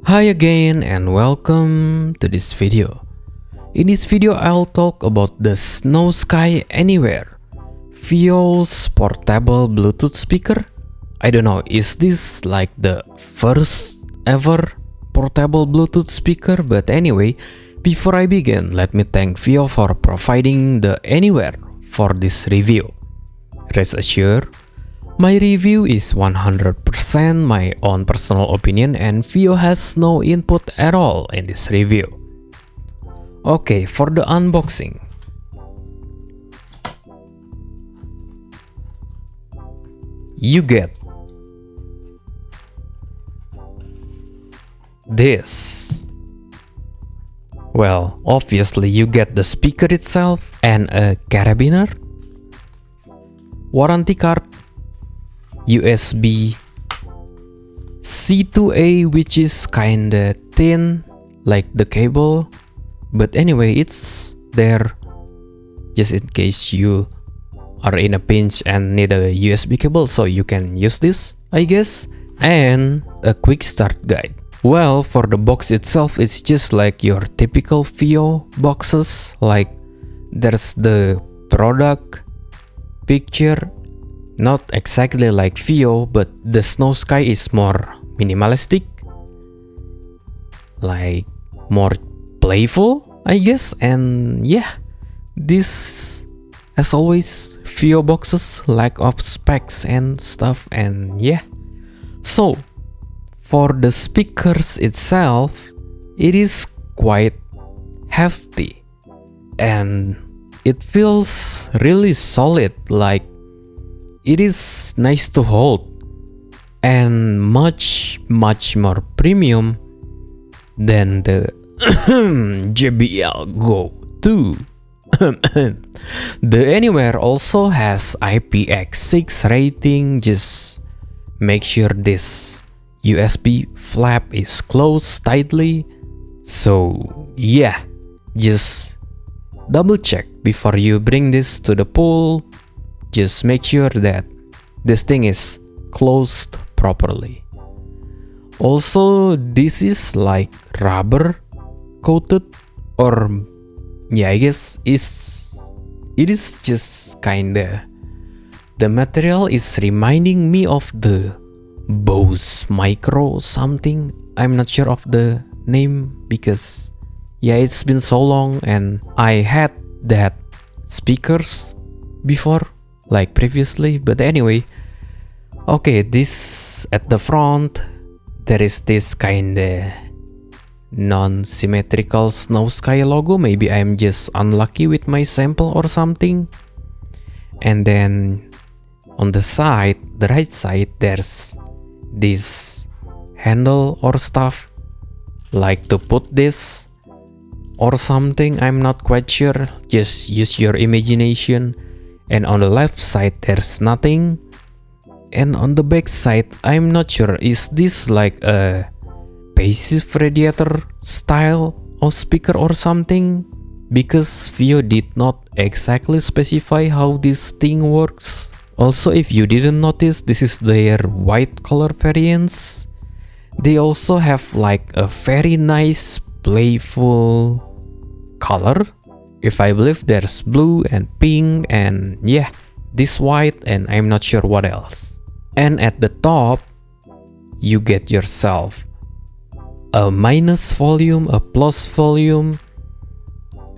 Hi again and welcome to this video. In this video I'll talk about the Snowsky Anywhere FIIO's portable Bluetooth speaker. I don't know, is this like the first ever portable Bluetooth speaker? But anyway, before I begin, let me thank FIIO for providing the Anywhere for this review. Rest assured, my review is 100% my own personal opinion and FIIO has no input at all in this review. Okay, for the unboxing. You get this. Well, obviously you get the speaker itself and a carabiner, warranty card, USB C2A, which is kinda thin like the cable, but anyway it's there just in case you are in a pinch and need a USB cable, so you can use this, I guess. And a quick start guide. Well, for the box itself, it's just like your typical FIIO boxes, like there's the product picture. Not exactly like FIIO, but the Snowsky is more minimalistic, like more playful, I guess. And yeah, this, as always, FIIO boxes lack of specs and stuff. And yeah, so for the speakers itself, it is quite hefty and it feels really solid, like it is nice to hold and much more premium than the JBL Go 2. The Anywhere also has IPX6 rating. Just make sure this USB flap is closed tightly. So yeah, just double check before you bring this to the pool. Just make sure that this thing is closed properly. Also, this is like rubber coated, or yeah, I guess it is just kinda, the material is reminding me of the Bose Micro something. I'm not sure of the name because yeah, it's been so long and I had that speakers before, like previously. But anyway, okay, this at the front there is this kinda non-symmetrical Snowsky logo. Maybe I'm just unlucky with my sample or something. And then on the side, the right side, there's this handle or stuff, like to put this or something. I'm not quite sure, just use your imagination. And on the left side there's nothing, and on the back side I'm not sure, is this like a passive radiator style of speaker or something, because FIIO did not exactly specify how this thing works. Also, if you didn't notice, this is their white color variants. They also have like a very nice playful color. If I believe there's blue and pink and yeah, this white, and I'm not sure what else. And at the top, you get yourself a minus volume, a plus volume,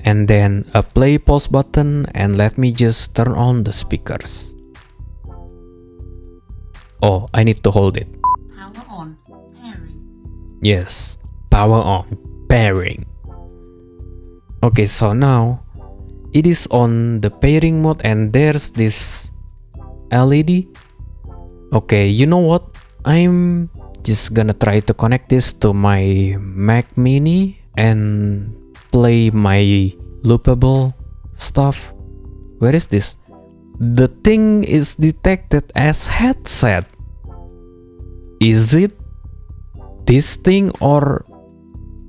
and then a play pause button. And let me just turn on the speakers. Oh, I need to hold it. Power on, pairing. Yes, power on, pairing. Okay, so now it is on the pairing mode and there's this LED. Okay, you know what? I'm just gonna try to connect this to my Mac Mini and play my Loopable stuff. Where is this? The thing is detected as headset. Is it this thing or...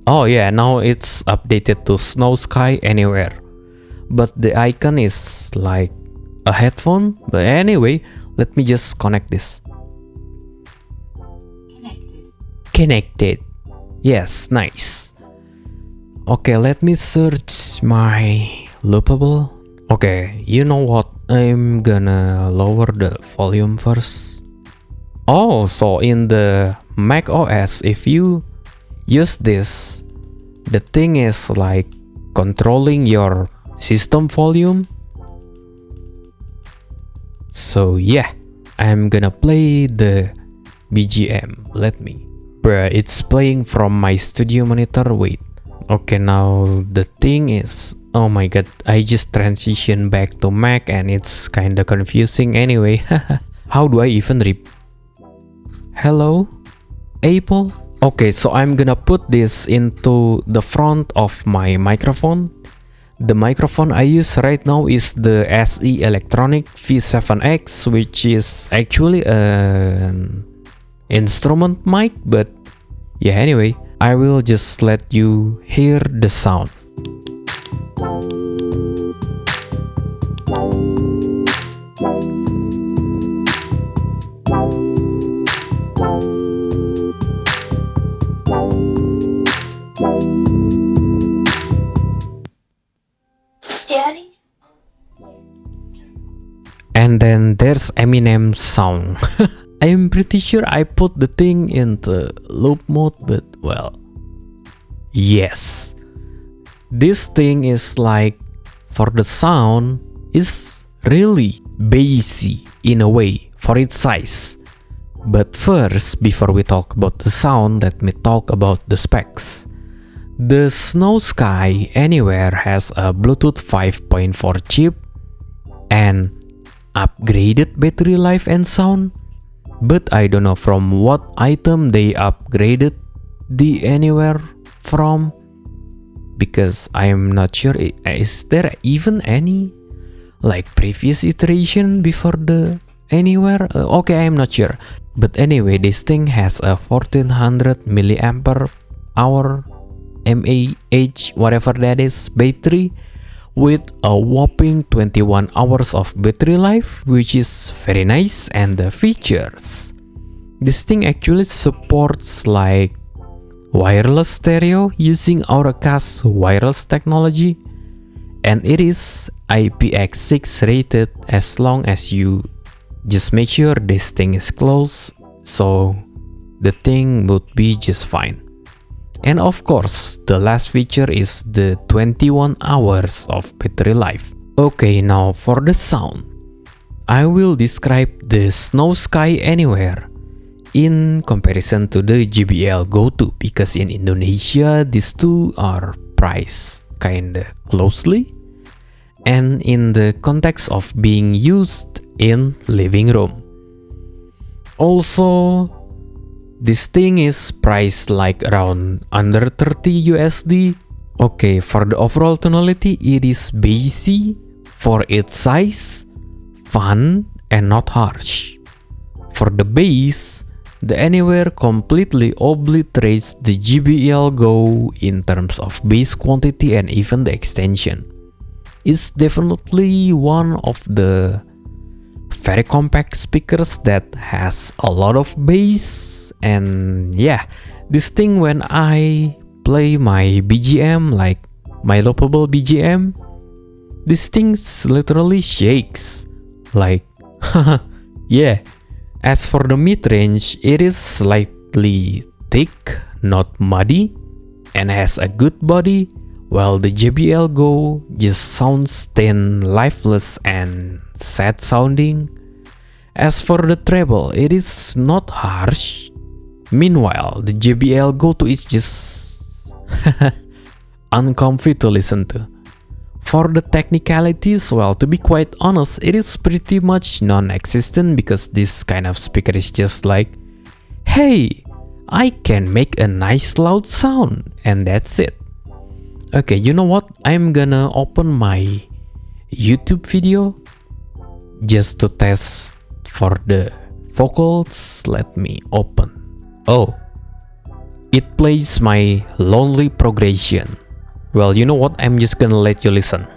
Oh yeah, now it's updated to Snowsky Anywhere, but the icon is like a headphone. But anyway, let me just connect this. Connected. Connected. Yes, nice. Okay, let me search my Loopable. Okay, you know what? I'm gonna lower the volume first. Oh, so in the Mac OS, if you use this, the thing is like controlling your system volume. So yeah, I'm gonna play the BGM. Let me. Bruh, it's playing from my studio monitor. Wait. Okay, now the thing is, oh my god, I just transitioned back to Mac and it's kinda confusing anyway. How do I even Hello, Apple? Okay, so I'm gonna put this into the front of my microphone. The microphone I use right now is the SE Electronic V7X, which is actually an instrument mic, but yeah, anyway, I will just let you hear the sound. Daddy? And then there's Eminem's song. I'm pretty sure I put the thing into loop mode, but well, yes. This thing is like, for the sound, is really bassy in a way for its size. But first, before we talk about the sound, let me talk about the specs. The Snowsky Anywhere has a Bluetooth 5.4 chip and upgraded battery life and sound, but I don't know from what item they upgraded the Anywhere from, because I'm not sure. Is there even any like previous iteration before the Anywhere? Okay, I'm not sure. But anyway, this thing has a 1400 milliampere hour mAh, whatever that is, battery, with a whopping 21 hours of battery life, which is very nice. And the features, this thing actually supports like wireless stereo using Auracast wireless technology, and it is IPX6 rated, as long as you just make sure this thing is closed, so the thing would be just fine. And of course, the last feature is the 21 hours of battery life. Okay, now for the sound. I will describe the Snowsky Anywhere in comparison to the JBL Go 2, because in Indonesia, these two are priced kinda closely, and in the context of being used in living room. Also, this thing is priced like around under 30 USD. Okay, for the overall tonality, it is bassy for its size, fun, and not harsh. For the bass, the Anywhere completely obliterates the JBL Go in terms of bass quantity and even the extension. It's definitely one of the very compact speakers that has a lot of bass. And yeah, this thing, when I play my BGM, like my Loopable BGM, this thing literally shakes. Like, yeah. As for the mid-range, it is slightly thick, not muddy, and has a good body, while the JBL Go just sounds thin, lifeless, and sad sounding. As for the treble, it is not harsh. Meanwhile, the JBL Go 2 is just uncomfy to listen to. For the technicalities, well, to be quite honest, it is pretty much non-existent, because this kind of speaker is just like, hey, I can make a nice loud sound, and that's it. Okay, you know what? I'm gonna open my YouTube video just to test for the vocals. Let me open. Oh, it plays my lonely progression. Well, you know what? I'm just gonna let you listen.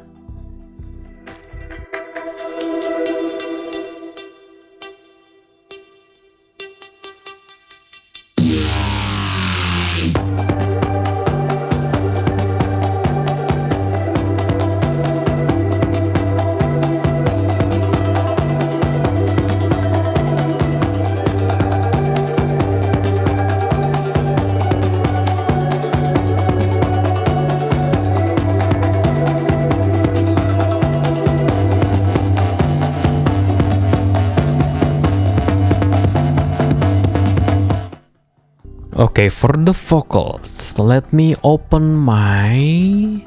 Okay, for the vocals, let me open my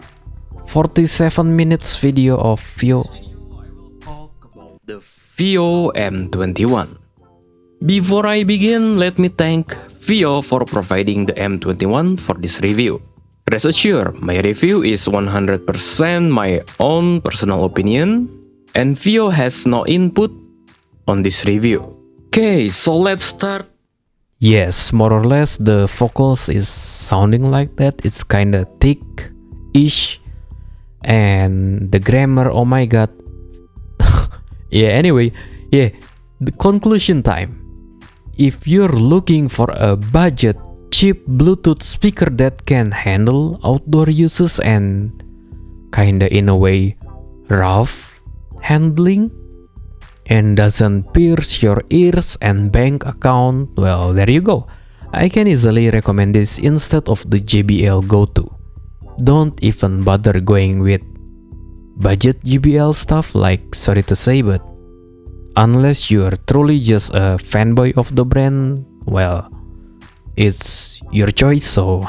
47 minutes video of FIIO. The FIIO M21. Before I begin, let me thank FIIO for providing the M21 for this review. Rest assured, my review is 100% my own personal opinion, and FIIO has no input on this review. Okay, so let's start. Yes, more or less the vocals is sounding like that. It's kinda thick-ish, and the grammar, oh my god. Yeah, anyway, yeah, the conclusion time. If you're looking for a budget, cheap Bluetooth speaker that can handle outdoor uses and kinda in a way rough handling and doesn't pierce your ears and bank account, well, there you go. I can easily recommend this instead of the JBL Go-To. Don't even bother going with budget JBL stuff, like, sorry to say, but unless you're truly just a fanboy of the brand, well, it's your choice, so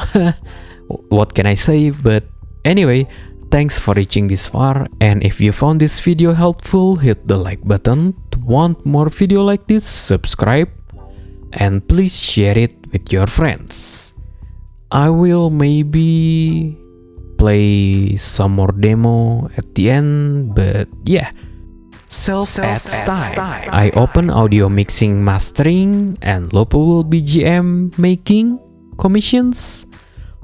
what can I say? But anyway, thanks for reaching this far, and if you found this video helpful, hit the like button. To want more video like this, subscribe, and please share it with your friends. I will maybe play some more demo at the end, but yeah. Self-ads time. I open audio mixing, mastering, and Loopable BGM making commissions.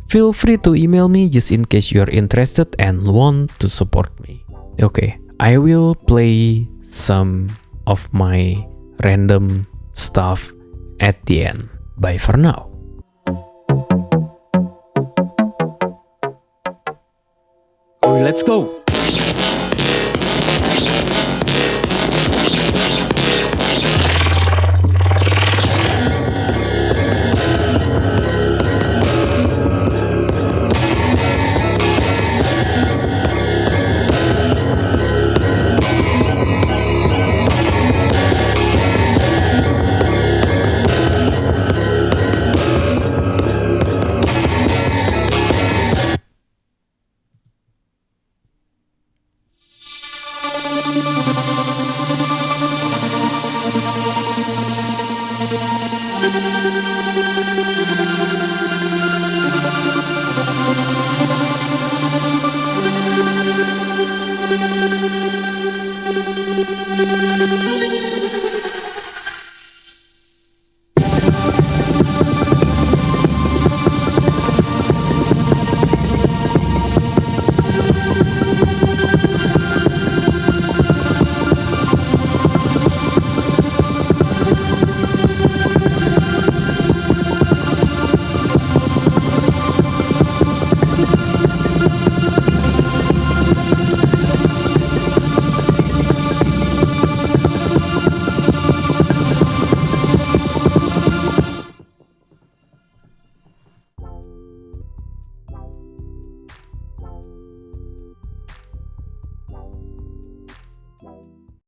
Feel free to email me just in case you're interested and want to support me. Okay, I will play some of my random stuff at the end. Bye for now. Let's go.